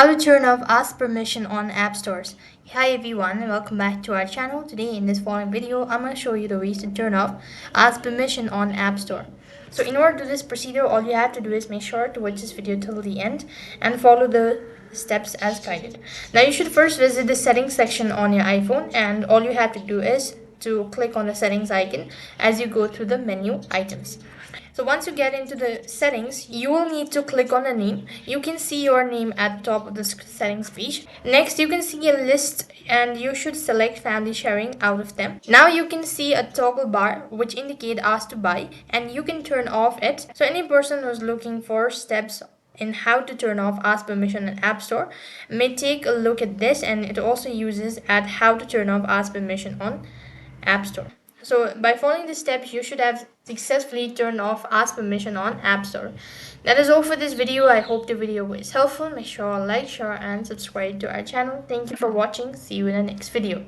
How to turn off ask permission on app stores. Hi everyone and welcome back to our channel. Today in this following video, I'm going to show you the ways to turn off ask permission on app store. So in order to do this procedure, all you have to do is make sure to watch this video till the end and follow the steps as guided. Now you should first visit the settings section on your iPhone, and all you have to do is to click on the settings icon as you go through the menu items. So once you get into the settings, you will need to click on the name. You can see your name at the top of the settings page. Next, you can see a list and you should select family sharing out of them. Now you can see a toggle bar which indicate ask to buy, and you can turn off it. So any person who's looking for steps in how to turn off ask permission in App Store may take a look at this, and it also uses at how to turn off ask permission on App Store. So by following the steps, you should have successfully turned off ask permission on App Store. That is all for this video. I hope the video was helpful. Make sure to like, share and subscribe to our channel. Thank you for watching. See you in the next video.